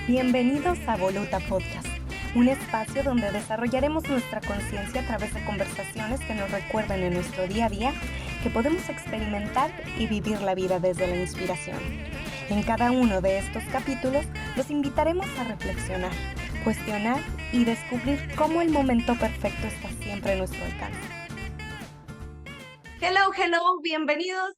Bienvenidos a Voluta Podcast, un espacio donde desarrollaremos nuestra conciencia a través de conversaciones que nos recuerden en nuestro día a día que podemos experimentar y vivir la vida desde la inspiración. En cada uno de estos capítulos los invitaremos a reflexionar, cuestionar y descubrir cómo el momento perfecto está siempre a nuestro alcance. Hello, bienvenidos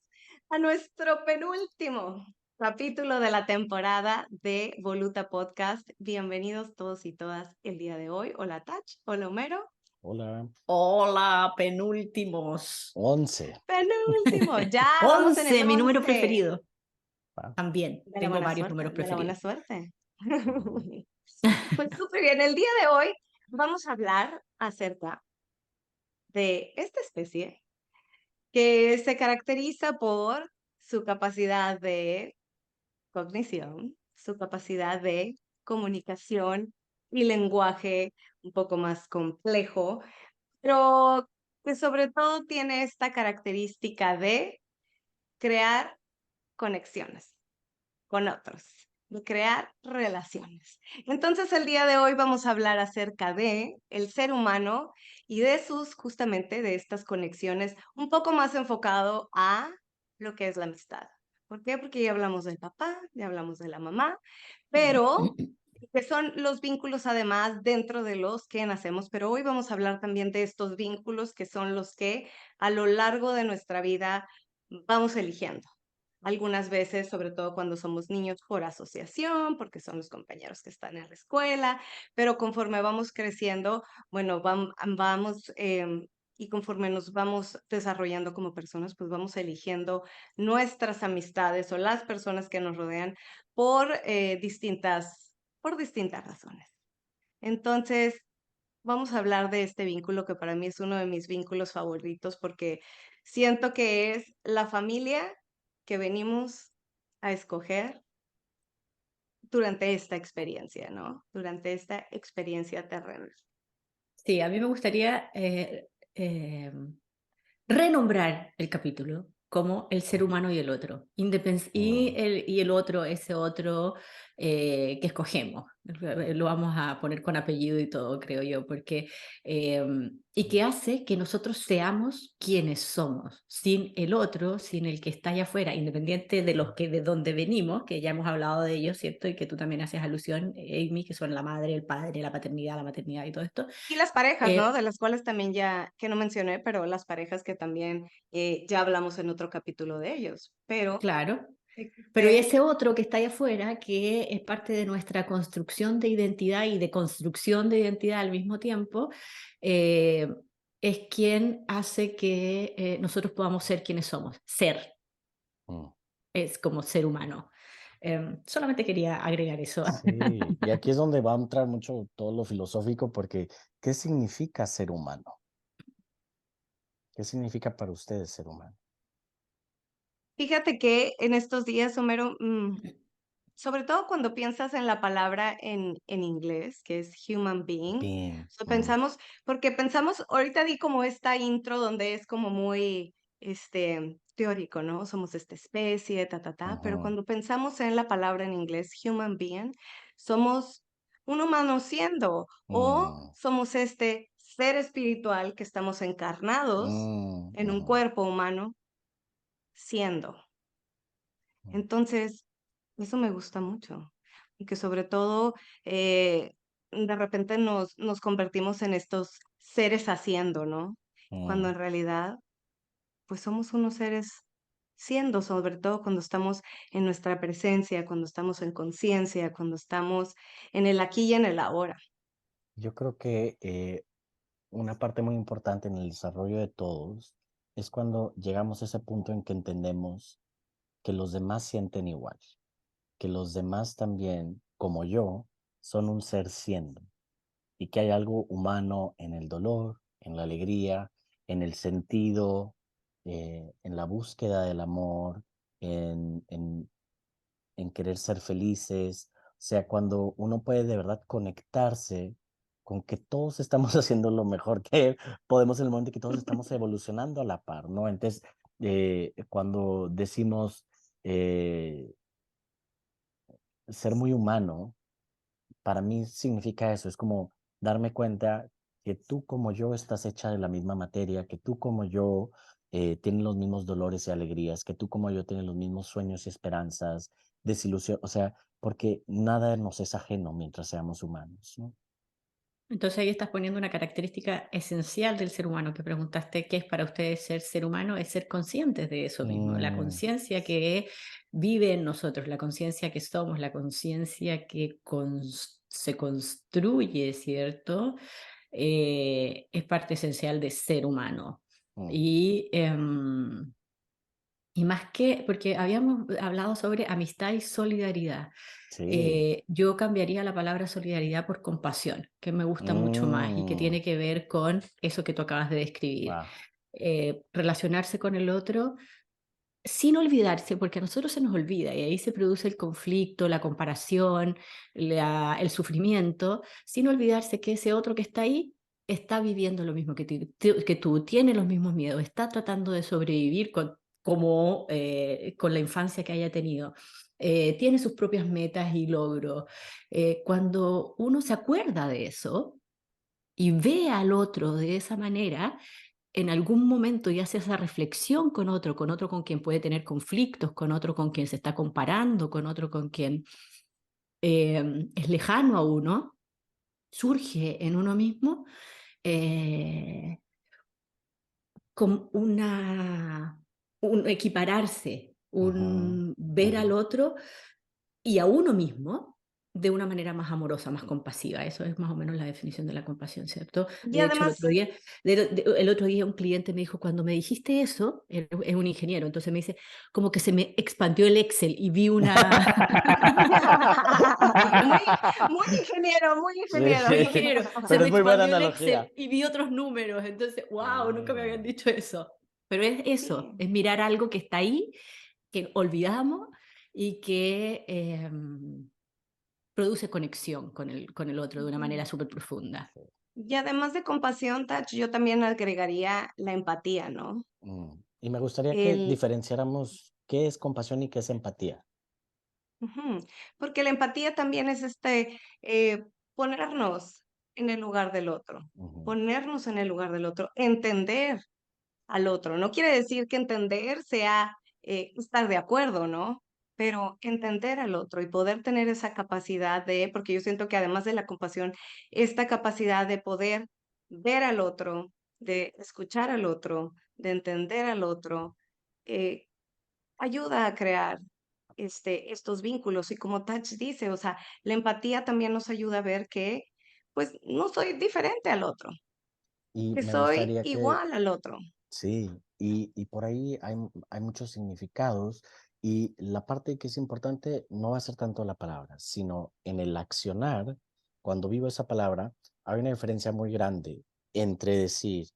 a nuestro penúltimo capítulo de la temporada de Voluta Podcast. Bienvenidos todos y todas el día de hoy. Hola Tach, hola Homero. Hola. Hola, penúltimos. 11. Penúltimo, ya vamos en el 11, mi número 11. preferido. Ah. También, De la tengo buena varios suerte, números de la buena preferidos. suerte. Pues súper bien, el día de hoy vamos a hablar acerca de esta especie que se caracteriza por su capacidad de cognición, su capacidad de comunicación y lenguaje un poco más complejo, pero que sobre todo tiene esta característica de crear conexiones con otros, de crear relaciones. Entonces, el día de hoy vamos a hablar acerca de el ser humano y de justamente de estas conexiones, un poco más enfocado a lo que es la amistad. ¿Por qué? Porque ya hablamos del papá, ya hablamos de la mamá, pero que son los vínculos además dentro de los que nacemos, pero hoy vamos a hablar también de estos vínculos que son los que a lo largo de nuestra vida vamos eligiendo. Algunas veces, sobre todo cuando somos niños, por asociación, porque son los compañeros que están en la escuela, pero conforme vamos creciendo, bueno, vamos y conforme nos vamos desarrollando como personas, pues vamos eligiendo nuestras amistades o las personas que nos rodean por distintas razones. Entonces, vamos a hablar de este vínculo que para mí es uno de mis vínculos favoritos porque siento que es la familia que venimos a escoger durante esta experiencia, ¿no? Durante esta experiencia terrenal. Sí, a mí me gustaría renombrar el capítulo como el ser humano y el otro, y el otro, ese otro que escogemos. Lo vamos a poner con apellido y todo, creo yo, porque y que hace que nosotros seamos quienes somos, sin el otro, sin el que está allá afuera, independiente de los que de donde venimos, que ya hemos hablado de ellos, ¿cierto? Y que tú también haces alusión, Amy, que son la madre, el padre, la paternidad, la maternidad y todo esto. Y las parejas, Eh, ¿no? De las cuales también ya, que no mencioné, pero las parejas que también ya hablamos en otro capítulo de ellos. Pero claro. Pero y existe ese otro que está ahí afuera, que es parte de nuestra construcción de identidad y de construcción de identidad al mismo tiempo, eh, es quien hace que nosotros podamos ser quienes somos. Ser Mm. es como ser humano. Solamente quería agregar eso. Sí, y aquí es donde va a entrar mucho todo lo filosófico, porque ¿qué significa ser humano? ¿Qué significa para ustedes ser humano? Fíjate que en estos días, Homero, sobre todo cuando piensas en la palabra en inglés, que es human being, Bien. pensamos, porque pensamos, ahorita di como esta intro donde es como muy, teórico, ¿no? Somos esta especie, pero Ujú, cuando pensamos en la palabra en inglés, human being, somos un humano siendo, o mm, somos este ser espiritual que estamos encarnados en un ujú, cuerpo humano siendo. mm, Entonces, eso me gusta mucho, y que sobre todo, de repente nos convertimos en estos seres haciendo, ¿no? Cuando mm. en realidad, pues somos unos seres siendo, sobre todo cuando estamos en nuestra presencia, cuando estamos en conciencia, cuando estamos en el aquí y en el ahora. Yo creo que una parte muy importante en el desarrollo de todos es cuando llegamos a ese punto en que entendemos que los demás sienten igual, que los demás también, como yo, son un ser siendo, y que hay algo humano en el dolor, en la alegría, en el sentido, en la búsqueda del amor, en querer ser felices. O sea, cuando uno puede de verdad conectarse con que todos estamos haciendo lo mejor que podemos en el momento que todos estamos evolucionando a la par, ¿no? Entonces, cuando decimos, ser muy humano, para mí significa eso, es como darme cuenta que tú como yo estás hecha de la misma materia, que tú como yo tienen los mismos dolores y alegrías, que tú como yo tienen los mismos sueños y esperanzas, desilusión, o sea, porque nada nos es ajeno mientras seamos humanos, ¿no? Entonces ahí estás poniendo una característica esencial del ser humano, que preguntaste qué es para ustedes ser humano, es ser conscientes de eso mismo, la Mm, conciencia que vive en nosotros, la conciencia que somos, la conciencia que se construye, ¿cierto? Es parte esencial de ser humano. mm, Y, y más que, porque habíamos hablado sobre amistad y solidaridad. sí. Yo cambiaría la palabra solidaridad por compasión, que me gusta mucho más y que Mm, tiene que ver con eso que tú acabas de describir. wow. Relacionarse con el otro sin olvidarse, porque a nosotros se nos olvida y ahí se produce el conflicto, la comparación, el sufrimiento, sin olvidarse que ese otro que está ahí está viviendo lo mismo que tú, tiene los mismos miedos, está tratando de sobrevivir con la infancia que haya tenido. Tiene sus propias metas y logros. Cuando uno se acuerda de eso y ve al otro de esa manera, en algún momento y hace esa reflexión con otro con quien puede tener conflictos, con otro con quien se está comparando, con otro con quien es lejano a uno, surge en uno mismo eh, como un equipararse, Ujú, un ver ujú. al otro y a uno mismo de una manera más amorosa, más compasiva. Eso es más o menos la definición de la compasión, ¿cierto? Y De hecho, además, el otro día un cliente me dijo, cuando me dijiste eso, él es un ingeniero, entonces me dice, como que se me expandió el Excel y vi una... muy, muy ingeniero, muy Sí, ingeniero. Muy ingeniero, se pero me es muy buena expandió el analogía. Excel y vi otros números, entonces, wow, nunca me habían Ah, dicho eso. Pero es eso, Sí. es mirar algo que está ahí, que olvidamos y que produce conexión con el otro de una manera Ujú. súper profunda. sí. Y además de compasión, Tach, yo también agregaría la empatía, ¿no? Y me gustaría que El, diferenciáramos qué es compasión y qué es empatía. Ujú, porque la empatía también es ponernos en el lugar del otro, Ujú. ponernos en el lugar del otro, entender al otro. No quiere decir que entender sea estar de acuerdo, ¿no? Pero entender al otro y poder tener esa capacidad porque yo siento que además de la compasión, esta capacidad de poder ver al otro, de escuchar al otro, de entender al otro, eh, ayuda a crear estos vínculos. Y como Touch dice, o sea, la empatía también nos ayuda a ver que, pues, no soy diferente al otro, Y que me soy gustaría que, igual al otro. sí, y por ahí hay muchos significados y la parte que es importante no va a ser tanto la palabra, sino en el accionar, cuando vivo esa palabra, hay una diferencia muy grande entre decir,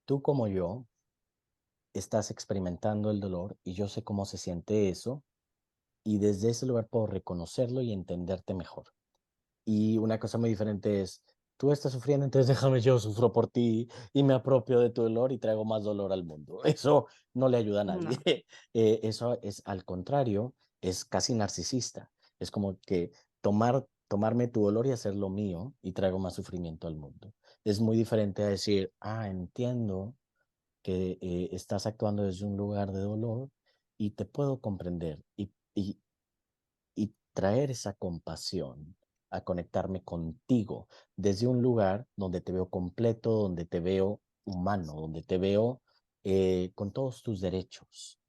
tú como yo estás experimentando el dolor y yo sé cómo se siente eso y desde ese lugar puedo reconocerlo y entenderte mejor. Y una cosa muy diferente es, tú estás sufriendo, entonces déjame yo sufro por ti y me apropio de tu dolor y traigo más dolor al mundo. Eso no le ayuda a nadie. No. Eso es al contrario, es casi narcisista. Es como que tomarme tu dolor y hacerlo mío y traigo más sufrimiento al mundo. Es muy diferente a decir, entiendo que estás actuando desde un lugar de dolor y te puedo comprender y traer esa compasión a conectarme contigo desde un lugar donde te veo completo, donde te veo humano, donde te veo con todos tus derechos.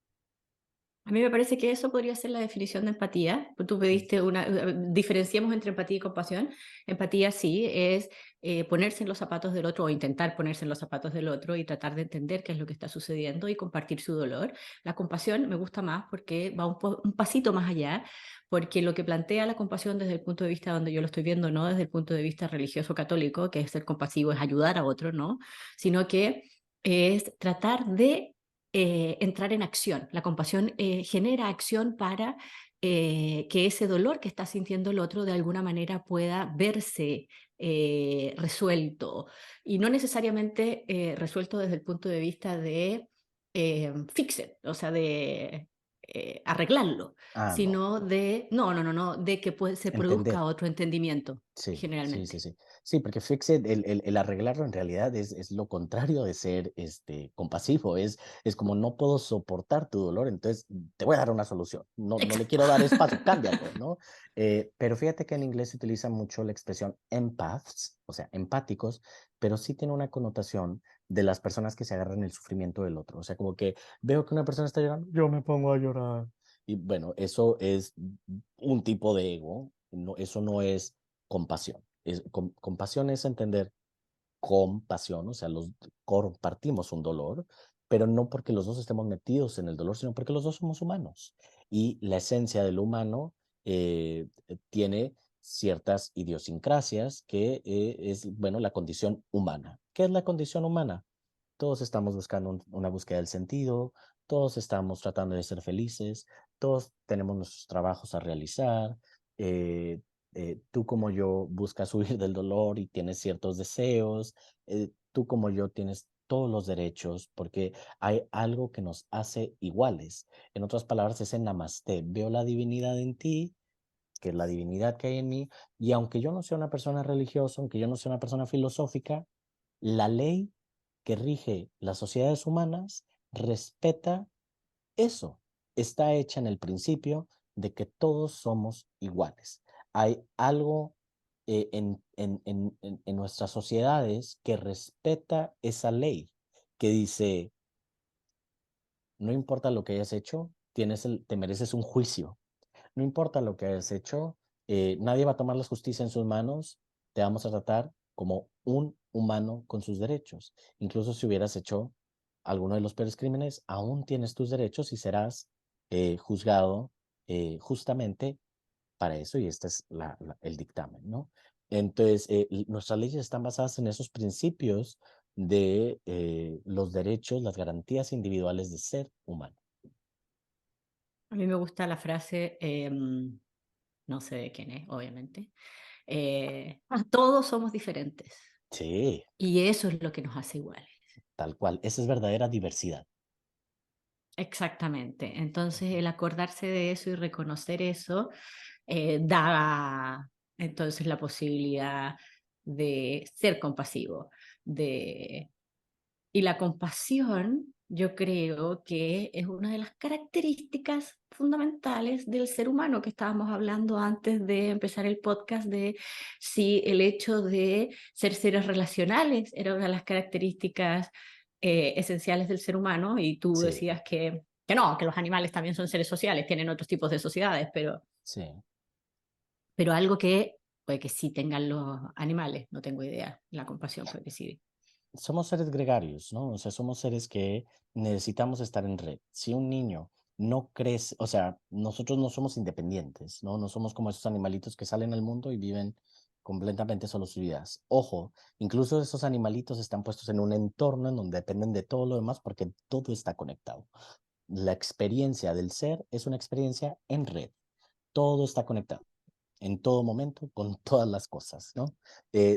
A mí me parece que eso podría ser la definición de empatía. Tú Mm, pediste diferenciemos entre empatía y compasión. Empatía sí es ponerse en los zapatos del otro o intentar ponerse en los zapatos del otro y tratar de entender qué es lo que está sucediendo y compartir su dolor. La compasión me gusta más porque va un pasito más allá, porque lo que plantea la compasión desde el punto de vista donde yo lo estoy viendo, no desde el punto de vista religioso católico, que es ser compasivo, es ayudar a otro, ¿no? Sino que es tratar de entrar en acción. La compasión genera acción para que ese dolor que está sintiendo el otro de alguna manera pueda verse resuelto y no necesariamente resuelto desde el punto de vista de fix it, o sea, de arreglarlo, Ah, no, sino de que se entender. produzca otro entendimiento, Sí, sí, sí, generalmente. sí. Sí, porque fix-it, el arreglarlo en realidad es lo contrario de ser compasivo. Es como no puedo soportar tu dolor, entonces te voy a dar una solución. No, no le Exacto. quiero dar espacio, cámbialo, ¿no? Pero fíjate que en inglés se utiliza mucho la expresión empaths, o sea, empáticos, pero sí tiene una connotación de las personas que se agarran el sufrimiento del otro. O sea, como que veo que una persona está llorando, yo me pongo a llorar. Y bueno, eso es un tipo de ego. No, eso no es compasión. Compasión es entender compasión, o sea, compartimos un dolor, pero no porque los dos estemos metidos en el dolor, sino porque los dos somos humanos. Y la esencia del humano tiene ciertas idiosincrasias que es, bueno, la condición humana. ¿Qué es la condición humana? Todos estamos buscando una búsqueda del sentido, todos estamos tratando de ser felices, todos tenemos nuestros trabajos a realizar, eh, tú como yo buscas huir del dolor y tienes ciertos deseos, tú como yo tienes todos los derechos porque hay algo que nos hace iguales. En otras palabras, ese namaste, veo la divinidad en ti, que es la divinidad que hay en mí, y aunque yo no sea una persona religiosa, aunque yo no sea una persona filosófica, la ley que rige las sociedades humanas respeta eso. Está hecha en el principio de que todos somos iguales. Hay algo en nuestras sociedades que respeta esa ley, que dice, no importa lo que hayas hecho, te mereces un juicio. No importa lo que hayas hecho, nadie va a tomar la justicia en sus manos, te vamos a tratar como un humano con sus derechos. Incluso si hubieras hecho alguno de los peores crímenes, aún tienes tus derechos y serás juzgado justamente para eso, y este es el dictamen, ¿no? Entonces, nuestras leyes están basadas en esos principios de los derechos, las garantías individuales de ser humano. A mí me gusta la frase, no sé de quién es, obviamente, todos somos diferentes Sí, y eso es lo que nos hace iguales. tal cual. Esa es verdadera diversidad. Exactamente. Entonces, el acordarse de eso y reconocer eso da entonces la posibilidad de ser compasivo, de y la compasión, yo creo que es una de las características fundamentales del ser humano que estábamos hablando antes de empezar el podcast, de si el hecho de ser seres relacionales era una de las características esenciales del ser humano, y tú Sí, decías que no, que los animales también son seres sociales, tienen otros tipos de sociedades, sí. pero algo que puede que sí tengan los animales, no tengo idea, la compasión puede que sí. Somos seres gregarios, ¿no? O sea, somos seres que necesitamos estar en red. Si un niño no crece, o sea, nosotros no somos independientes, ¿no? No somos como esos animalitos que salen al mundo y viven completamente solos sus vidas. Ojo, incluso esos animalitos están puestos en un entorno en donde dependen de todo lo demás porque todo está conectado. La experiencia del ser es una experiencia en red. Todo está conectado en todo momento con todas las cosas, ¿no?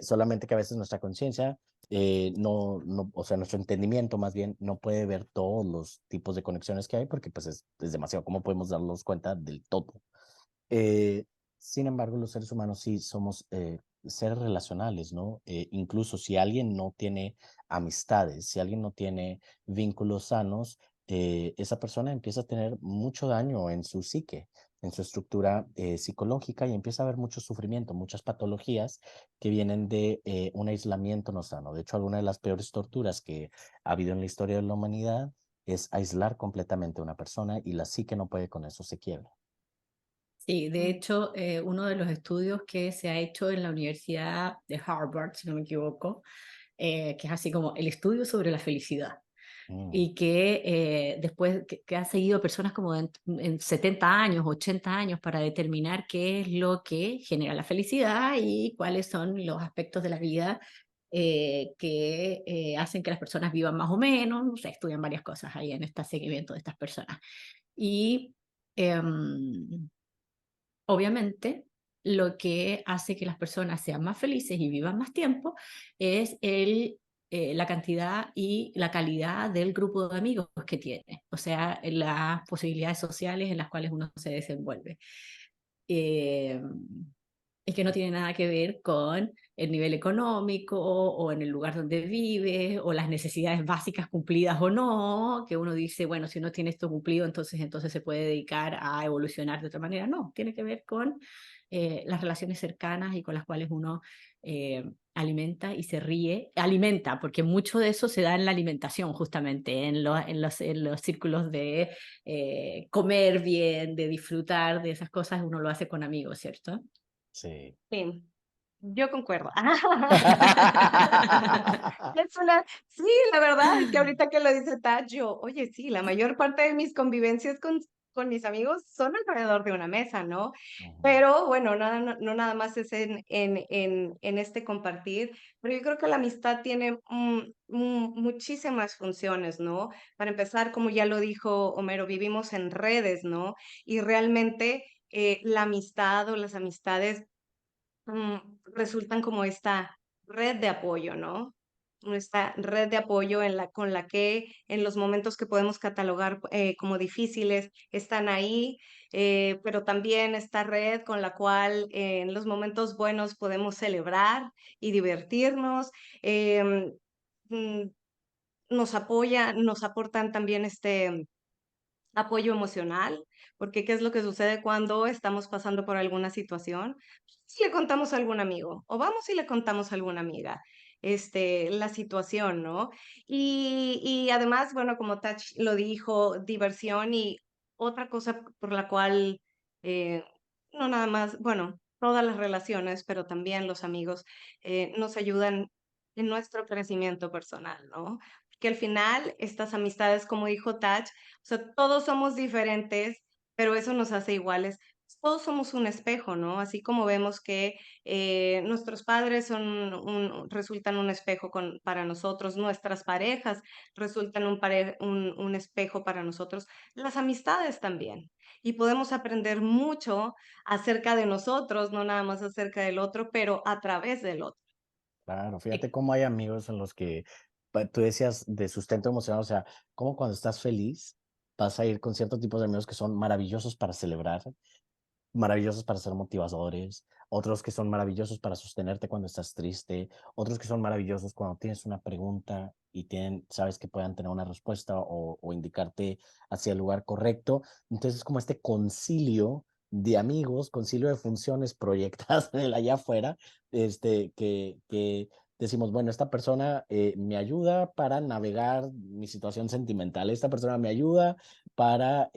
Solamente que a veces nuestra conciencia, o sea, nuestro entendimiento más bien no puede ver todos los tipos de conexiones que hay porque pues es demasiado. ¿Cómo podemos darnos cuenta del todo? Eh, Sin embargo, los seres humanos sí somos seres relacionales, ¿no? Incluso si alguien no tiene amistades, si alguien no tiene vínculos sanos, esa persona empieza a tener mucho daño en su psique, en su estructura psicológica, y empieza a haber mucho sufrimiento, muchas patologías que vienen de un aislamiento no sano. De hecho, alguna de las peores torturas que ha habido en la historia de la humanidad es aislar completamente a una persona, y la psique no puede con eso, se quiebra. Sí, de hecho, uno de los estudios que se ha hecho en la Universidad de Harvard, si no me equivoco, que es así como el estudio sobre la felicidad, Mm, y que después que ha seguido personas como en 70 años, 80 años para determinar qué es lo que genera la felicidad y cuáles son los aspectos de la vida que hacen que las personas vivan más o menos. O sea, estudian varias cosas ahí en este seguimiento de estas personas. Y em, obviamente, lo que hace que las personas sean más felices y vivan más tiempo es la cantidad y la calidad del grupo de amigos que tiene, o sea, las posibilidades sociales en las cuales uno se desenvuelve. Eh, y que no tiene nada que ver con el nivel económico o en el lugar donde vive o las necesidades básicas cumplidas o no, que uno dice, bueno, si uno tiene esto cumplido, entonces se puede dedicar a evolucionar de otra manera. No, tiene que ver con las relaciones cercanas y con las cuales uno alimenta y se ríe, alimenta, porque mucho de eso se da en la alimentación justamente, en los círculos de comer bien, de disfrutar de esas cosas, uno lo hace con amigos, ¿cierto? Sí. Sí, yo concuerdo. Sí, la verdad es que ahorita que lo dice Tacho, oye, sí, la mayor parte de mis convivencias con mis amigos son alrededor de una mesa, ¿no? Ujú. Pero bueno, no nada más es en este compartir, pero yo creo que la amistad tiene muchísimas funciones, ¿no? Para empezar, como ya lo dijo Homero, vivimos en redes, ¿no? Y realmente la amistad o las amistades resultan como esta red de apoyo, ¿no? Esta red de apoyo con la que en los momentos que podemos catalogar como difíciles están ahí, pero también esta red con la cual en los momentos buenos podemos celebrar y divertirnos. em, mm, nos aportan también este apoyo emocional, porque ¿qué es lo que sucede cuando estamos pasando por alguna situación? Si le contamos a algún amigo, o vamos y le contamos a alguna amiga, la situación, ¿no? Y además, bueno, como Tach lo dijo, diversión y otra cosa por la cual, eh, no nada más, bueno, todas las relaciones, pero también los amigos, nos ayudan en nuestro crecimiento personal, ¿no? Que al final estas amistades, como dijo Tach, o sea, todos somos diferentes, pero eso nos hace iguales. Todos somos un espejo, ¿no? Así como vemos que nuestros padres resultan un espejo para nosotros, nuestras parejas resultan un espejo para nosotros, las amistades también. Y podemos aprender mucho acerca de nosotros, no nada más acerca del otro, pero a través del otro. Claro, fíjate cómo hay amigos en los que tú decías de sustento emocional, o sea, como cuando estás feliz vas a ir con cierto tipo de amigos que son maravillosos para celebrar, maravillosos para ser motivadores, otros que son maravillosos para sostenerte cuando estás triste, otros que son maravillosos cuando tienes una pregunta y sabes que puedan tener una respuesta o indicarte hacia el lugar correcto. Entonces es como este concilio de amigos, concilio de funciones proyectadas en el allá afuera, que decimos, bueno, esta persona me ayuda para navegar mi situación sentimental, esta persona me ayuda para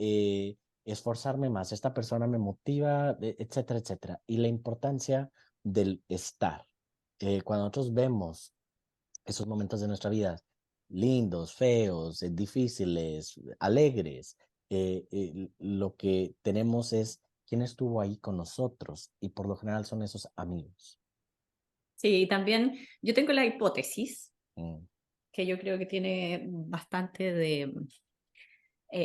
esforzarme más, esta persona me motiva, etcétera, etcétera. Y la importancia del estar. Cuando nosotros vemos esos momentos de nuestra vida, lindos, feos, difíciles, alegres, lo que tenemos es quién estuvo ahí con nosotros y por lo general son esos amigos. Sí, también yo tengo la hipótesis, Mm, que yo creo que tiene bastante de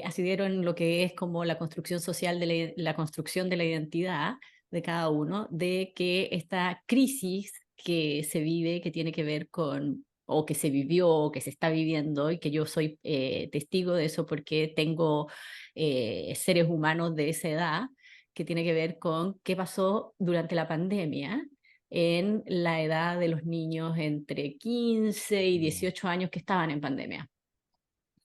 asidero en lo que es como la construcción social la construcción de la identidad de cada uno, de que esta crisis que se vive, que tiene que ver con, o que se vivió, o que se está viviendo, y que yo soy testigo de eso porque tengo seres humanos de esa edad, que tiene que ver con qué pasó durante la pandemia en la edad de los niños entre 15 y mm, 18 años que estaban en pandemia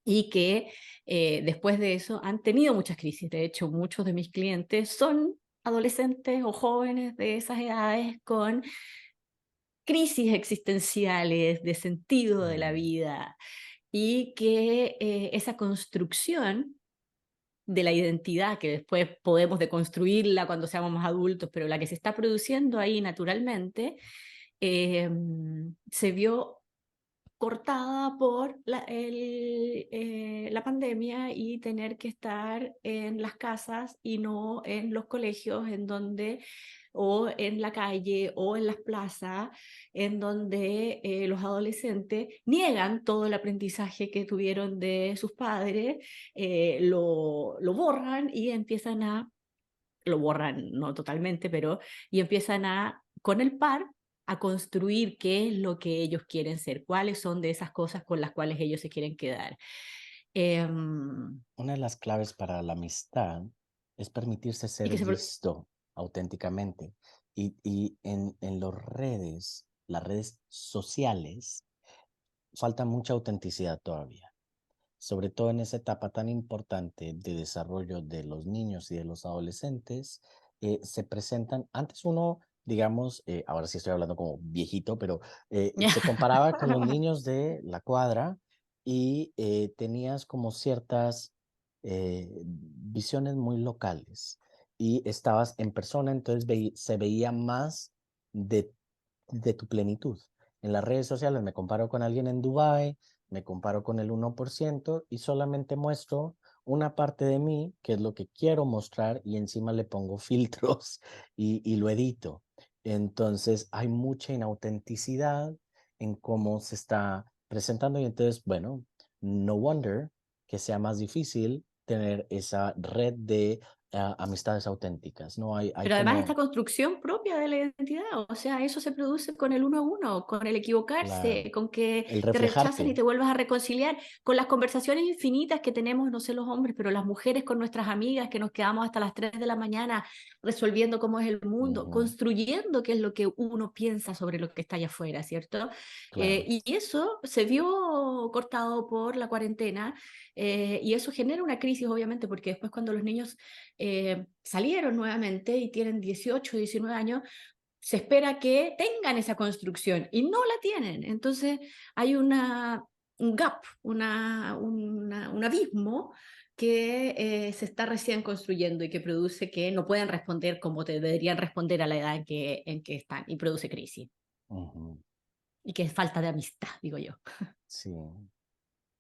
y que después de eso han tenido muchas crisis. De hecho, muchos de mis clientes son adolescentes o jóvenes de esas edades con crisis existenciales, de sentido de la mm, vida, y que esa construcción de la identidad, que después podemos deconstruirla cuando seamos más adultos, pero la que se está produciendo ahí naturalmente, se vio cortada por la pandemia y tener que estar en las casas y no en los colegios, en donde, o en la calle o en las plazas, en donde los adolescentes niegan todo el aprendizaje que tuvieron de sus padres, lo borran y empiezan a, lo borran no totalmente, pero y empiezan a, con el par, a construir qué es lo que ellos quieren ser, cuáles son de esas cosas con las cuales ellos se quieren quedar. Una de las claves para la amistad es permitirse Y ser que se... visto auténticamente. Y en las redes sociales, falta mucha autenticidad todavía, sobre todo en esa etapa tan importante de desarrollo de los niños y de los adolescentes. Se presentan, antes uno, digamos, ahora sí estoy hablando como viejito, pero se comparaba con los niños de la cuadra y tenías como ciertas visiones muy locales y estabas en persona, entonces se veía más de, de tu plenitud. En las redes sociales me comparo con alguien en Dubái, me comparo con el 1% y solamente muestro una parte de mí, que es lo que quiero mostrar, y encima le pongo filtros y lo edito. Entonces hay mucha inautenticidad en cómo se está presentando y entonces, bueno, no wonder que sea más difícil tener esa red de amistades auténticas, ¿no? Hay Pero además esta como, construcción propia de la identidad, o sea, eso se produce con el uno a uno, con el claro, equivocarse, con que el te rechazan y reflejarte. te vuelvas a reconciliar, con las conversaciones infinitas que tenemos, no sé los hombres, pero las mujeres con nuestras amigas que nos quedamos hasta las 3 de la mañana resolviendo cómo es el mundo, Ujú, construyendo qué es lo que uno piensa sobre lo que está allá afuera, ¿cierto? claro. Y eso se vio cortado por la cuarentena y eso genera una crisis, obviamente, porque después cuando los niños salieron nuevamente y tienen 18, 19 años, se espera que tengan esa construcción y no la tienen. Entonces hay un gap, un abismo que se está recién construyendo y que produce que no puedan responder como te deberían responder a la edad en que están y produce crisis. Ujú, Y que es falta de amistad, digo yo. sí,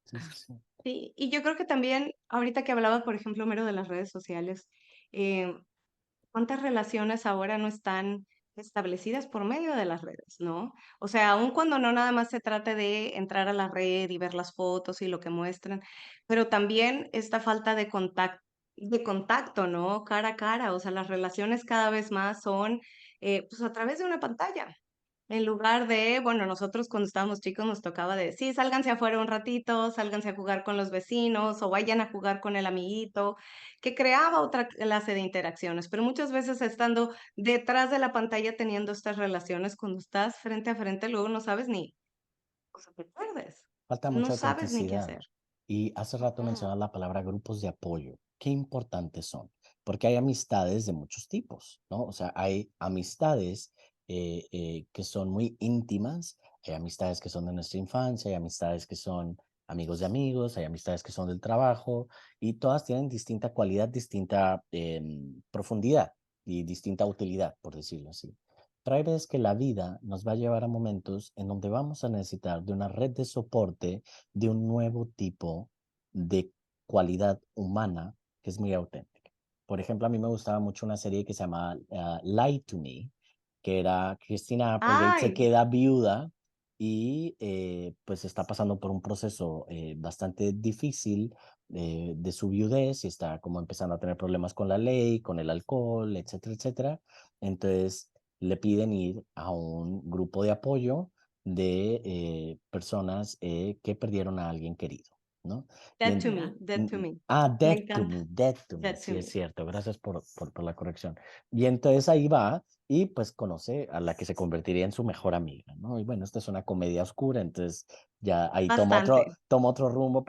sí, sí, sí. Sí, y yo creo que también, ahorita que hablaba, por ejemplo, Mero, de las redes sociales, eh, ¿cuántas relaciones ahora no están establecidas por medio de las redes, no? O sea, aun cuando no nada más se trate de entrar a la red y ver las fotos y lo que muestran, pero también esta falta de contacto, ¿no? Cara a cara, o sea, las relaciones cada vez más son pues a través de una pantalla. En lugar de, bueno, nosotros cuando estábamos chicos nos tocaba de, sí, sálganse afuera un ratito, sálganse a jugar con los vecinos o vayan a jugar con el amiguito, que creaba otra clase de interacciones, pero muchas veces estando detrás de la pantalla teniendo estas relaciones, cuando estás frente a frente, luego no sabes ni, o sea, te pierdes, Falta no mucha sabes ni qué autenticidad. hacer. Y hace rato Ujú. mencionaba la palabra grupos de apoyo. Qué importantes son, porque hay amistades de muchos tipos, ¿no? O sea, hay amistades que son muy íntimas, hay amistades que son de nuestra infancia, hay amistades que son amigos de amigos, hay amistades que son del trabajo, y todas tienen distinta cualidad, distinta profundidad y distinta utilidad, por decirlo así. Pero hay veces que la vida nos va a llevar a momentos en donde vamos a necesitar de una red de soporte de un nuevo tipo de cualidad humana que es muy auténtica. Por ejemplo, a mí me gustaba mucho una serie que se llamaba Lie to Me, que era Christina Applegate se Ay, queda viuda y pues está pasando por un proceso bastante difícil de su viudez y está como empezando a tener problemas con la ley, con el alcohol, etcétera, etcétera. Entonces le piden ir a un grupo de apoyo de personas que perdieron a alguien querido, ¿no? Y dead to en, me, ¿Ya? dead to me. Dead Me to encanta, me, dead to me, dead to sí es me. cierto, gracias por la corrección. Y entonces ahí va y pues conoce a la que se convertiría en su mejor amiga, ¿no? Y bueno, esta es una comedia oscura, entonces ya ahí Bastante. toma otro rumbo,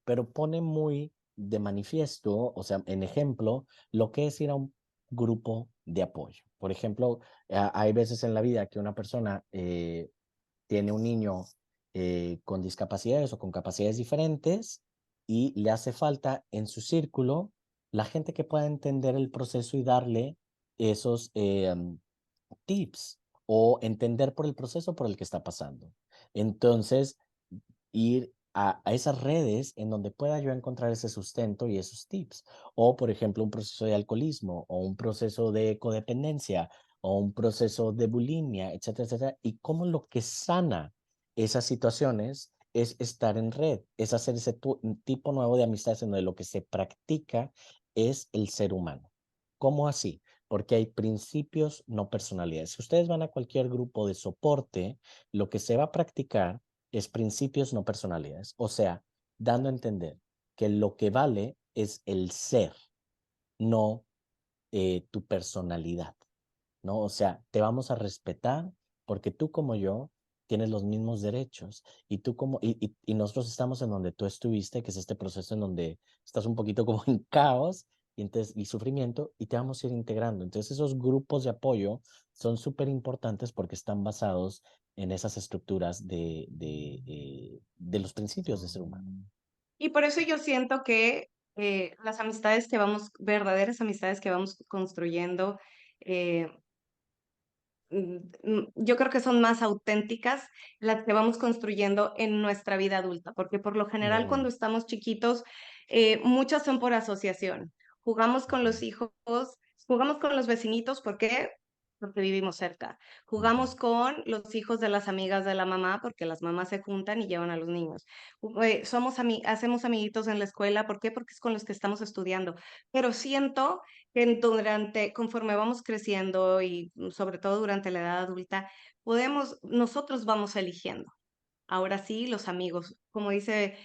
pero pone muy de manifiesto, o sea, en ejemplo, lo que es ir a un grupo de apoyo. Por ejemplo, hay veces en la vida que una persona tiene un niño con discapacidades o con capacidades diferentes y le hace falta en su círculo la gente que pueda entender el proceso y darle esos tips o entender por el proceso por el que está pasando. Entonces, ir a esas redes en donde pueda yo encontrar ese sustento y esos tips. O, por ejemplo, un proceso de alcoholismo o un proceso de codependencia o un proceso de bulimia, etcétera, etcétera. Y cómo lo que sana esas situaciones es estar en red, es hacer ese tipo nuevo de amistades en donde lo que se practica es el ser humano. ¿Cómo así? porque hay principios, no personalidades. Si ustedes van a cualquier grupo de soporte, lo que se va a practicar es principios, no personalidades. O sea, dando a entender que lo que vale es el ser, no tu personalidad, ¿no? O sea, te vamos a respetar porque tú como yo tienes los mismos derechos y tú como, y nosotros estamos en donde tú estuviste, que es este proceso en donde estás un poquito como en caos y, entonces, y sufrimiento y te vamos a ir integrando. Entonces esos grupos de apoyo son súper importantes porque están basados en esas estructuras de los principios de ser humano. Y por eso yo siento que las amistades que vamos, verdaderas amistades que vamos construyendo, eh, yo creo que son más auténticas las que vamos construyendo en nuestra vida adulta, porque por lo general cuando estamos chiquitos, muchas son por asociación. Jugamos con los hijos, jugamos con los vecinitos, ¿por qué? Porque vivimos cerca. Jugamos con los hijos de las amigas de la mamá, porque las mamás se juntan y llevan a los niños. Hacemos amiguitos en la escuela, ¿por qué? Porque es con los que estamos estudiando. Pero siento que conforme vamos creciendo y sobre todo durante la edad adulta, nosotros vamos eligiendo. Ahora sí, los amigos, como dice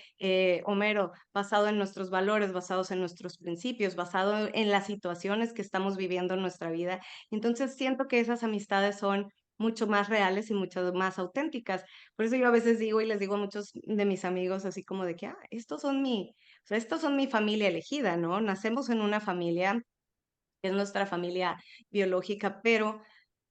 Homero, basado en nuestros valores, basados en nuestros principios, basado en las situaciones que estamos viviendo en nuestra vida. Entonces siento que esas amistades son mucho más reales y mucho más auténticas. Por eso yo a veces digo y les digo a muchos de mis amigos así como de que, estos son mi familia elegida, ¿no? Nacemos en una familia, es nuestra familia biológica, pero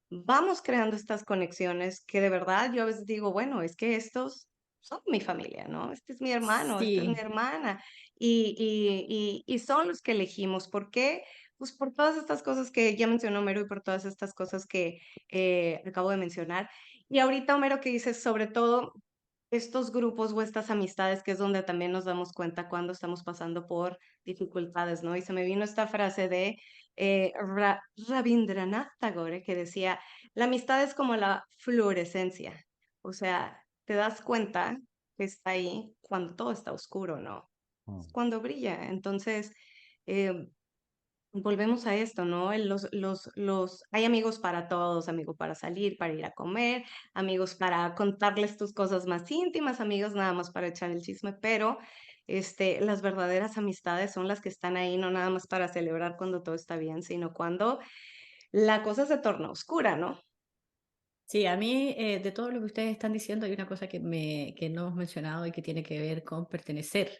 vamos creando estas conexiones que de verdad yo a veces digo, bueno, es que estos son mi familia, ¿no? Este es mi hermano, esta es mi Sí, hermana, y son los que elegimos. ¿Por qué? Pues por todas estas cosas que ya mencionó Homero y por todas estas cosas que acabo de mencionar. Y ahorita, Homero, que dices sobre todo estos grupos o estas amistades, que es donde también nos damos cuenta cuando estamos pasando por dificultades, ¿no? Y se me vino esta frase de Rabindranath Tagore que decía, la amistad es como la fluorescencia, o sea, te das cuenta que está ahí cuando todo está oscuro, ¿no? Es cuando brilla. Entonces, eh, volvemos a esto, ¿no? Hay amigos para todos, amigos para salir, para ir a comer, amigos para contarles tus cosas más íntimas, amigos nada más para echar el chisme, pero las verdaderas amistades son las que están ahí, no nada más para celebrar cuando todo está bien, sino cuando la cosa se torna oscura, ¿no? sí, a mí de todo lo que ustedes están diciendo hay una cosa que no hemos mencionado y que tiene que ver con pertenecer.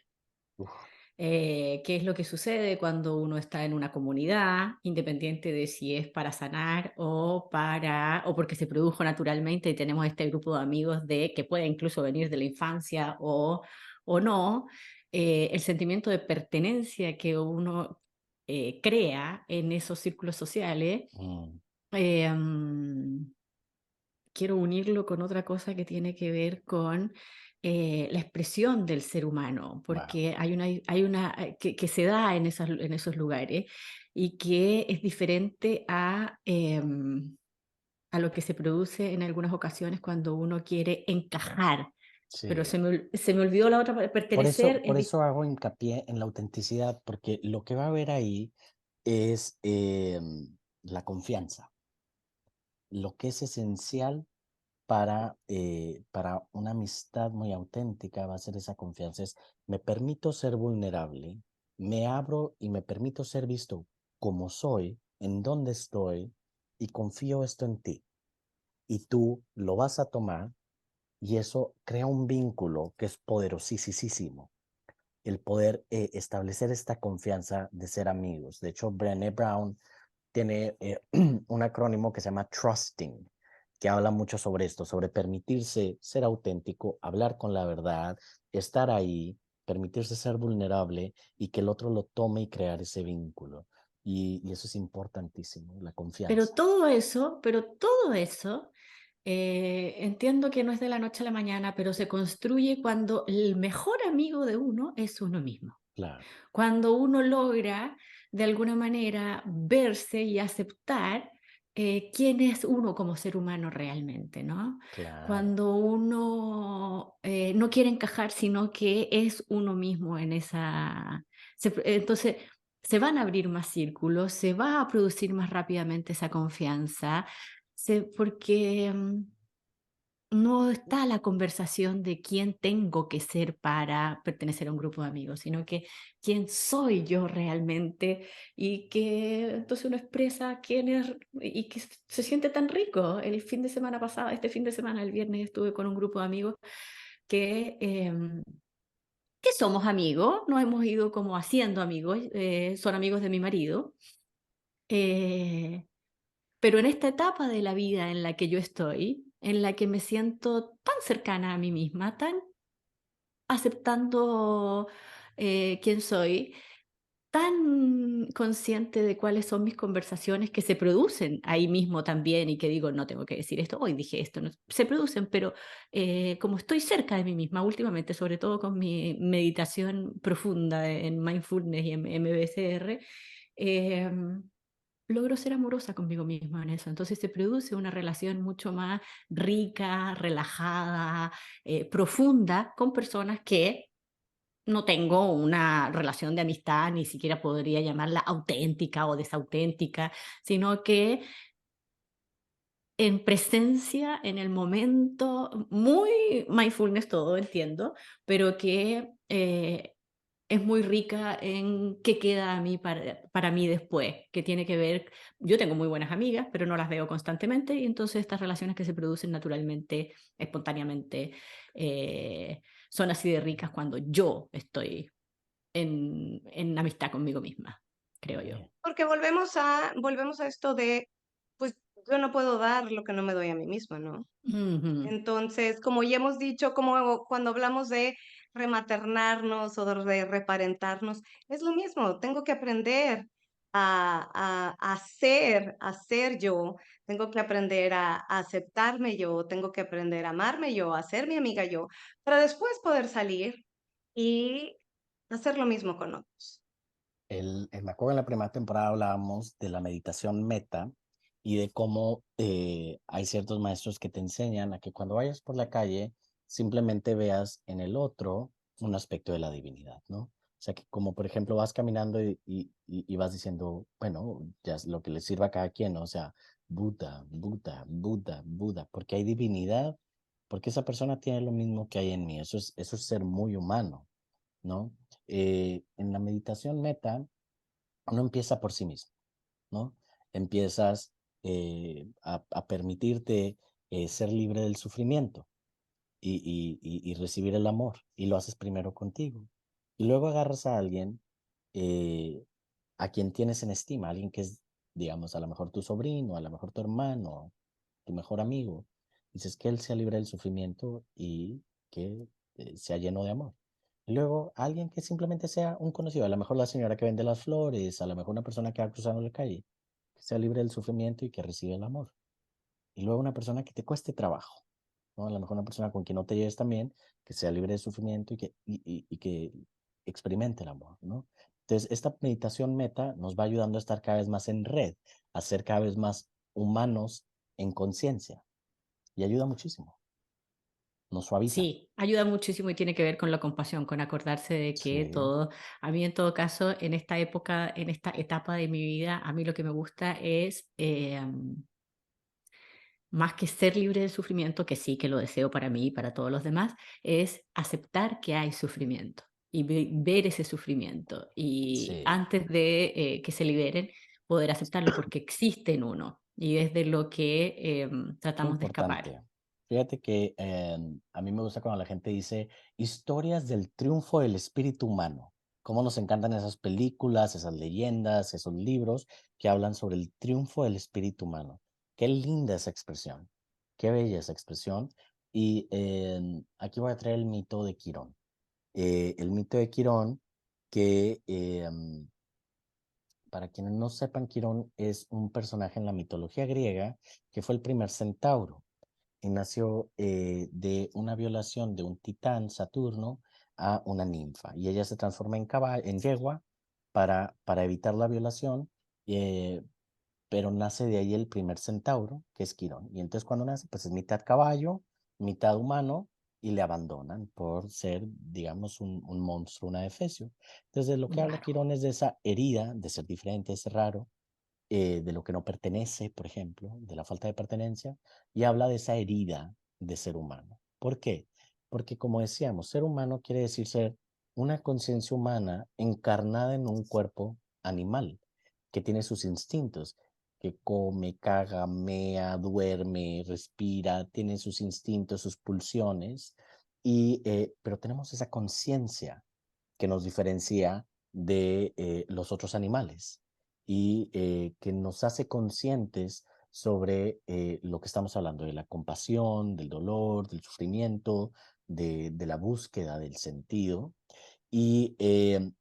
Uf, ¿Qué es lo que sucede cuando uno está en una comunidad, independiente de si es para sanar o porque se produjo naturalmente y tenemos este grupo de amigos que puede incluso venir de la infancia o no? El sentimiento de pertenencia que uno crea en esos círculos sociales. mm, eh, mm, Quiero unirlo con otra cosa que tiene que ver con la expresión del ser humano, wow, porque que se da en esos lugares y que es diferente a lo que se produce en algunas ocasiones cuando uno quiere encajar. Pero sí. se me olvidó la otra, pertenecer. Por eso hago hincapié en la autenticidad, porque lo que va a haber ahí es la confianza, lo que es esencial para una amistad muy auténtica va a ser esa confianza. Es, me permito ser vulnerable, me abro y me permito ser visto como soy, en donde estoy, y confío esto en ti. Y tú lo vas a tomar y eso crea un vínculo que es poderosísimo. El poder establecer esta confianza de ser amigos. De hecho, Brené Brown tiene un acrónimo que se llama Trusting, que habla mucho sobre esto, sobre permitirse ser auténtico, hablar con la verdad, estar ahí, permitirse ser vulnerable y que el otro lo tome y crear ese vínculo. Y eso es importantísimo, la confianza. Pero todo eso, entiendo que no es de la noche a la mañana, pero se construye cuando el mejor amigo de uno es uno mismo. Claro, Cuando uno logra, de alguna manera, verse y aceptar quién es uno como ser humano realmente, ¿no? claro. Cuando uno no quiere encajar, sino que es uno mismo en esa... Entonces, se van a abrir más círculos, se va a producir más rápidamente esa confianza, porque no está la conversación de quién tengo que ser para pertenecer a un grupo de amigos, sino que quién soy yo realmente y que entonces uno expresa quién es y que se siente tan rico. El fin de semana pasado, este fin de semana, el viernes, estuve con un grupo de amigos que, que somos amigos, nos hemos ido como haciendo amigos, son amigos de mi marido. eh, pero en esta etapa de la vida en la que yo estoy, en la que me siento tan cercana a mí misma, tan aceptando quién soy, tan consciente de cuáles son mis conversaciones que se producen ahí mismo también y que digo, no tengo que decir esto, hoy dije esto, no, se producen, pero como estoy cerca de mí misma últimamente, sobre todo con mi meditación profunda en mindfulness y en MBSR, logro ser amorosa conmigo misma en eso. Entonces se produce una relación mucho más rica, relajada, profunda con personas que no tengo una relación de amistad, ni siquiera podría llamarla auténtica o desauténtica, sino que en presencia, en el momento, muy mindfulness todo, entiendo, pero que es muy rica en qué queda a mí para mí después, que tiene que ver, yo tengo muy buenas amigas, pero no las veo constantemente, y entonces estas relaciones que se producen naturalmente, espontáneamente, son así de ricas cuando yo estoy en amistad conmigo misma, creo yo. Porque volvemos a esto de, pues yo no puedo dar lo que no me doy a mí misma, ¿no? Ujú. Entonces, como ya hemos dicho, como cuando hablamos de rematernarnos o de reparentarnos, es lo mismo, tengo que aprender a ser yo, tengo que aprender a aceptarme yo, tengo que aprender a amarme yo, a ser mi amiga yo, para después poder salir y hacer lo mismo con otros. Me acuerdo en la primera temporada hablábamos de la meditación meta y de cómo hay ciertos maestros que te enseñan a que cuando vayas por la calle simplemente veas en el otro un aspecto de la divinidad, ¿no? O sea, que como por ejemplo vas caminando y vas diciendo, bueno, ya es lo que le sirva a cada quien, ¿no? O sea, Buda, Buda, Buda, Buda, porque hay divinidad, porque esa persona tiene lo mismo que hay en mí, eso es ser muy humano, ¿no? En la meditación meta, uno empieza por sí mismo, ¿no? Empiezas a permitirte ser libre del sufrimiento y recibir el amor, y lo haces primero contigo. Y luego agarras a alguien eh, a quien tienes en estima, alguien que es, digamos, a lo mejor tu sobrino, a lo mejor tu hermano, tu mejor amigo. Dices que él sea libre del sufrimiento y que sea lleno de amor. Y luego alguien que simplemente sea un conocido, a lo mejor la señora que vende las flores, a lo mejor una persona que va cruzando la calle, que sea libre del sufrimiento y que reciba el amor. Y luego una persona que te cueste trabajo, ¿no? A lo mejor una persona con quien no te lleves también, que sea libre de sufrimiento y que experimente el amor, ¿no? Entonces, esta meditación meta nos va ayudando a estar cada vez más en red, a ser cada vez más humanos en conciencia y ayuda muchísimo, nos suaviza. Sí, ayuda muchísimo y tiene que ver con la compasión, con acordarse de que Sí, todo, a mí en todo caso, en esta época, en esta etapa de mi vida, a mí lo que me gusta es más que ser libre del sufrimiento, que sí que lo deseo para mí y para todos los demás, es aceptar que hay sufrimiento y ver ese sufrimiento y sí, antes de que se liberen, poder aceptarlo porque existe en uno y es de lo que muy tratamos de escapar. importante. Fíjate que a mí me gusta cuando la gente dice historias del triunfo del espíritu humano. Cómo nos encantan esas películas, esas leyendas, esos libros que hablan sobre el triunfo del espíritu humano. Qué linda esa expresión, qué bella esa expresión. Y aquí voy a traer el mito de Quirón. El mito de Quirón, que para quienes no sepan, Quirón es un personaje en la mitología griega que fue el primer centauro y nació de una violación de un titán, Saturno, a una ninfa. Y ella se transforma en yegua para evitar la violación, eh, pero nace de ahí el primer centauro, que es Quirón. Y entonces cuando nace, pues es mitad caballo, mitad humano, y le abandonan por ser, digamos, un monstruo, una efesio. Entonces, de lo que habla Claro. Quirón es de esa herida, de ser diferente, de ser raro, de lo que no pertenece, por ejemplo, de la falta de pertenencia, y habla de esa herida de ser humano. ¿Por qué? Porque, como decíamos, ser humano quiere decir ser una conciencia humana encarnada en un cuerpo animal, que tiene sus instintos, que come, caga, mea, duerme, respira, tiene sus instintos, sus pulsiones, pero tenemos esa conciencia que nos diferencia de los otros animales y que nos hace conscientes sobre lo que estamos hablando, de la compasión, del dolor, del sufrimiento, de la búsqueda del sentido. Y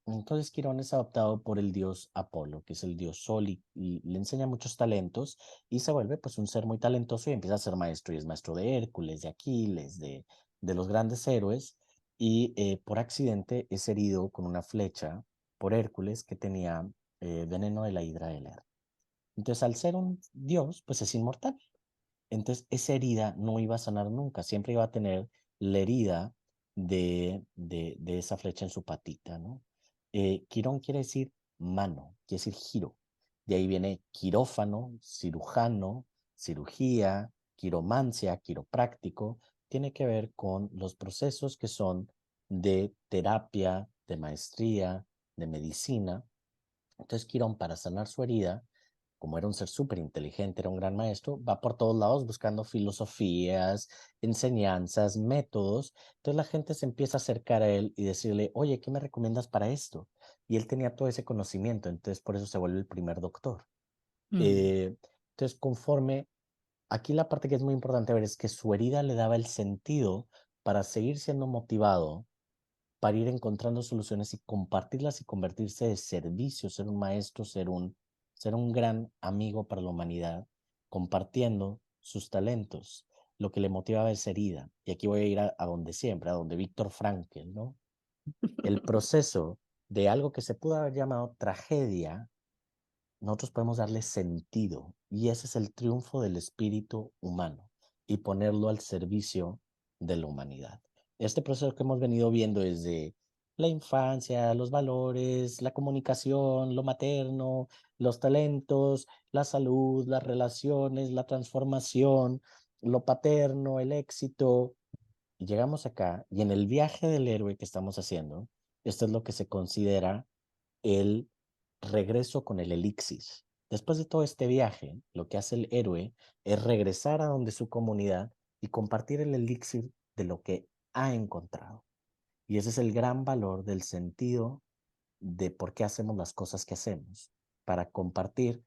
entonces Quirón es adoptado por el dios Apolo, que es el dios Sol, y le enseña muchos talentos y se vuelve pues un ser muy talentoso y empieza a ser maestro, y es maestro de Hércules, de Aquiles, de los grandes héroes, y por accidente es herido con una flecha por Hércules que tenía veneno de la hidra de Ler. Entonces, al ser un dios, pues es inmortal. Entonces, esa herida no iba a sanar nunca, siempre iba a tener la herida de esa flecha en su patita, ¿no? Quirón quiere decir mano, quiere decir giro. De ahí viene quirófano, cirujano, cirugía, quiromancia, quiropráctico. Tiene que ver con los procesos que son de terapia, de maestría, de medicina. Entonces, Quirón, para sanar su herida, como era un ser súper inteligente, era un gran maestro, va por todos lados buscando filosofías, enseñanzas, métodos. Entonces la gente se empieza a acercar a él y decirle, oye, ¿qué me recomiendas para esto? Y él tenía todo ese conocimiento, entonces por eso se vuelve el primer doctor. Mm. Eh, entonces, conforme, aquí la parte que es muy importante ver es que su herida le daba el sentido para seguir siendo motivado, para ir encontrando soluciones y compartirlas y convertirse de servicio, ser un maestro, ser un gran amigo para la humanidad, compartiendo sus talentos. Lo que le motivaba es herida. Y aquí voy a ir a donde siempre, a donde Víctor Frankl, ¿no? El proceso de algo que se pudo haber llamado tragedia, nosotros podemos darle sentido, y ese es el triunfo del espíritu humano y ponerlo al servicio de la humanidad. Este proceso que hemos venido viendo desde la infancia, los valores, la comunicación, lo materno, los talentos, la salud, las relaciones, la transformación, lo paterno, el éxito, y llegamos acá y en el viaje del héroe que estamos haciendo, esto es lo que se considera el regreso con el elixir. Después de todo este viaje, lo que hace el héroe es regresar a donde su comunidad y compartir el elixir de lo que ha encontrado. Y ese es el gran valor del sentido de por qué hacemos las cosas que hacemos, para compartir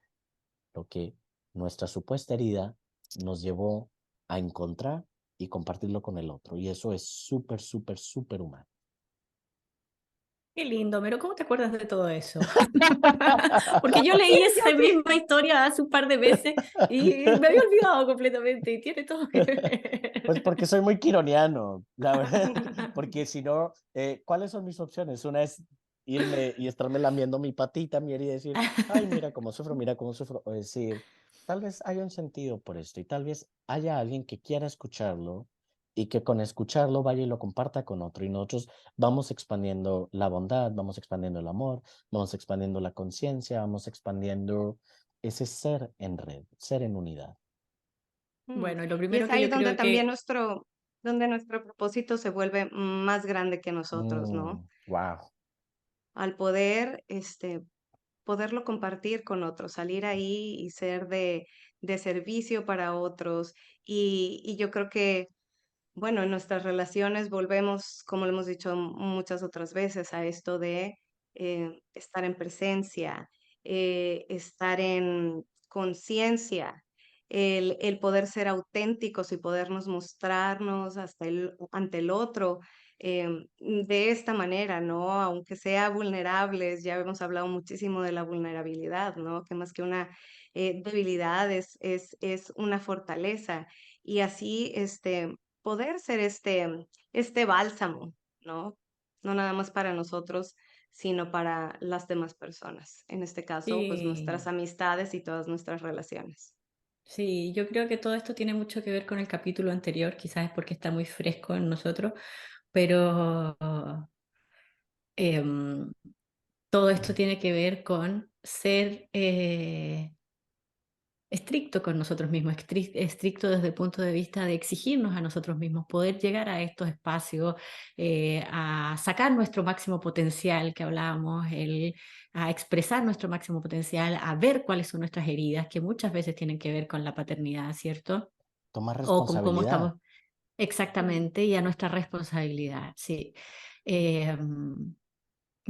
lo que nuestra supuesta herida nos llevó a encontrar y compartirlo con el otro. Y eso es súper, súper, súper humano. Qué lindo, pero ¿cómo te acuerdas de todo eso? Porque yo leí esa misma historia hace un par de meses y me había olvidado completamente y tiene todo que Pues ver. porque soy muy quironiano, la verdad, porque si no, ¿cuáles son mis opciones? Una es irme y estarme lamiendo mi patita, mi herida y decir, ay, mira cómo sufro, o decir, tal vez haya un sentido por esto y tal vez haya alguien que quiera escucharlo y que con escucharlo vaya y lo comparta con otro, y nosotros vamos expandiendo la bondad, vamos expandiendo el amor, vamos expandiendo la conciencia, vamos expandiendo ese ser en red, ser en unidad. Mm. Bueno, y lo Y primero es que ahí yo donde creo también que donde nuestro propósito se vuelve más grande que nosotros, ¿no? Wow. Al poder, poderlo compartir con otros, salir ahí y ser de servicio para otros. Y yo creo que, bueno, en nuestras relaciones volvemos, como lo hemos dicho muchas otras veces, a esto de estar en presencia, estar en conciencia, el poder ser auténticos y podernos mostrarnos ante el otro de esta manera, ¿no? Aunque sea vulnerables, ya hemos hablado muchísimo de la vulnerabilidad, ¿no? Que más que una debilidad es una fortaleza. Y así, poder ser este bálsamo, ¿no? No nada más para nosotros, sino para las demás personas. En este caso, pues sí. nuestras amistades y todas nuestras relaciones. Sí, yo creo que todo esto tiene mucho que ver con el capítulo anterior, quizás es porque está muy fresco en nosotros, pero em, todo esto tiene que ver con ser estricto con nosotros mismos, estricto desde el punto de vista de exigirnos a nosotros mismos, poder llegar a estos espacios, a sacar nuestro máximo potencial que hablábamos, a expresar nuestro máximo potencial, a ver cuáles son nuestras heridas, que muchas veces tienen que ver con la paternidad, ¿cierto? Tomar O con cómo responsabilidad. estamos exactamente y a nuestra responsabilidad, sí. Em,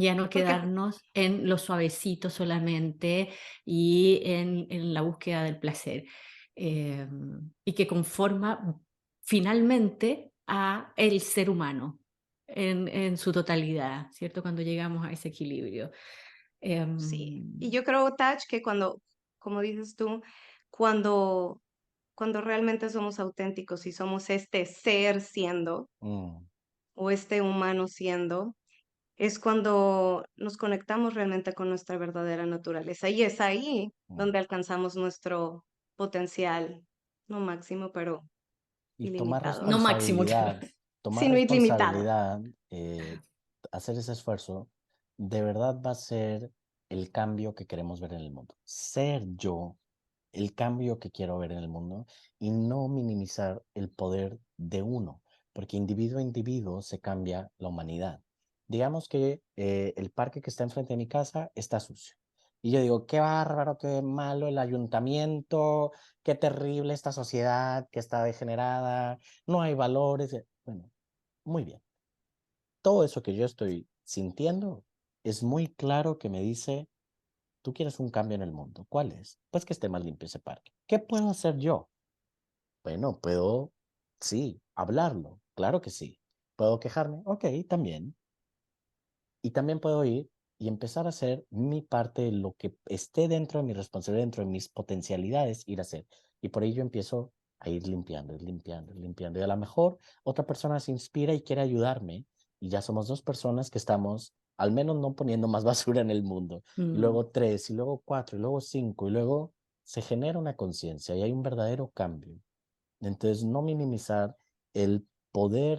ya no Porque quedarnos en lo suavecito solamente y en la búsqueda del placer. Y que conforma finalmente a el ser humano en su totalidad, ¿cierto? Cuando llegamos a ese equilibrio. sí, Em, y yo creo, Tach, que cuando, como dices tú, cuando, cuando realmente somos auténticos y somos este ser siendo Mm, o este humano siendo, es cuando nos conectamos realmente con nuestra verdadera naturaleza. Y es ahí mm. donde alcanzamos nuestro potencial, no máximo, pero Y ilimitado, no máximo, claro. tomar sino ilimitado. responsabilidad, hacer ese esfuerzo, de verdad va a ser el cambio que queremos ver en el mundo. Ser yo el cambio que quiero ver en el mundo y no minimizar el poder de uno, porque individuo a individuo se cambia la humanidad. Digamos que el parque que está enfrente de mi casa está sucio. Y yo digo, qué bárbaro, qué malo el ayuntamiento, qué terrible esta sociedad que está degenerada, no hay valores. Bueno, muy bien. Todo eso que yo estoy sintiendo es muy claro que me dice, tú quieres un cambio en el mundo. ¿Cuál es? Pues que esté más limpio ese parque. ¿Qué puedo hacer yo? Bueno, puedo, sí, hablarlo. Claro que sí. ¿Puedo quejarme? Ok, también. Y también puedo ir y empezar a hacer mi parte de lo que esté dentro de mi responsabilidad, dentro de mis potencialidades, ir a hacer. Y por ello empiezo a ir limpiando, ir limpiando, ir limpiando. Y a lo mejor otra persona se inspira y quiere ayudarme. Y ya somos dos personas que estamos al menos no poniendo más basura en el mundo. Y Mm. luego tres, y luego cuatro, y luego cinco, y luego se genera una conciencia y hay un verdadero cambio. Entonces, no minimizar el poder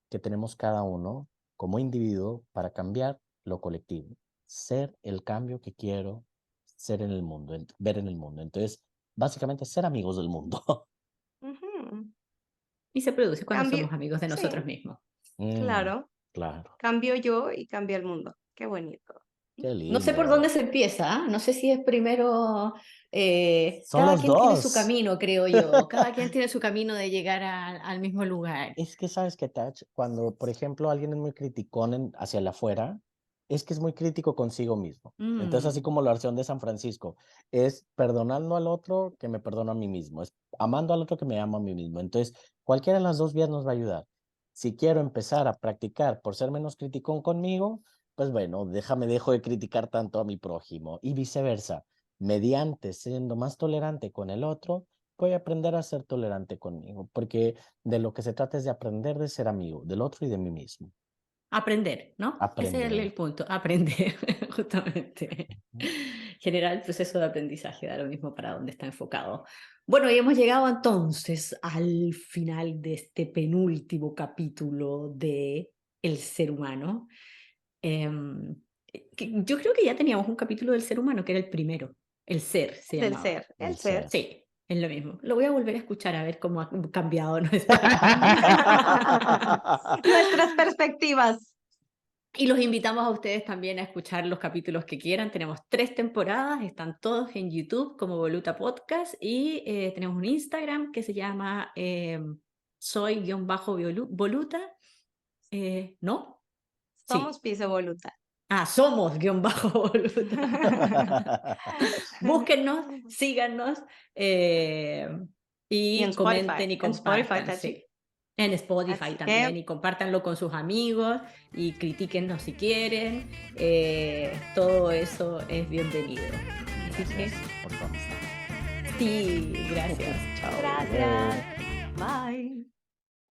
que tenemos cada uno como individuo para cambiar lo colectivo, ser el cambio que quiero ser en el mundo, ver en el mundo. Entonces, básicamente, ser amigos del mundo. Ujú. Y se produce cuando Cambio, somos amigos de sí, nosotros mismos. Mm, claro, claro, cambio yo y cambia el mundo. Qué bonito. qué No sé por dónde lindo. se empieza, ¿ah? No sé si es primero, Son cada los quien tiene su dos. camino, creo yo, cada quien tiene su camino de llegar al mismo lugar. Es que sabes que, Tach, cuando, por ejemplo, alguien es muy criticón hacia el afuera, es que es muy crítico consigo mismo. Entonces, así Mm. como la oración de San Francisco, es perdonando al otro que me perdono a mí mismo, es amando al otro que me amo a mí mismo. Entonces, cualquiera de las dos vías nos va a ayudar. Si quiero empezar a practicar por ser menos criticón conmigo, pues bueno, dejo de criticar tanto a mi prójimo y viceversa. Mediante siendo más tolerante con el otro, voy a aprender a ser tolerante conmigo, porque de lo que se trata es de aprender de ser amigo del otro y de mí mismo. Aprender, ¿no? Ese es Aprender. el punto, aprender, justamente. Generar el proceso de aprendizaje, da lo mismo para dónde está enfocado. Bueno, y hemos llegado entonces al final de este penúltimo capítulo de El ser humano. Em, yo creo que ya teníamos un capítulo del ser humano, que era el primero. El ser se Del llamaba. ser, el El ser. ser. Sí, es lo mismo. Lo voy a volver a escuchar a ver cómo ha cambiado nuestra... Nuestras perspectivas. Y los invitamos a ustedes también a escuchar los capítulos que quieran. Tenemos 3 temporadas, están todos en YouTube como Voluta Podcast y tenemos un Instagram que se llama soy-voluta. ¿No? Somos Sí. piso voluta. Ah, somos-voluta. Búsquennos, síganos Y y comenten y En Spotify, compartan, Tachi. sí. En Spotify Así que también y compártanlo con sus amigos y critíquennos si quieren. Todo eso es bienvenido. Así que Gracias por tu amistad. sí, gracias. Chao. Luego. gracias. Bye.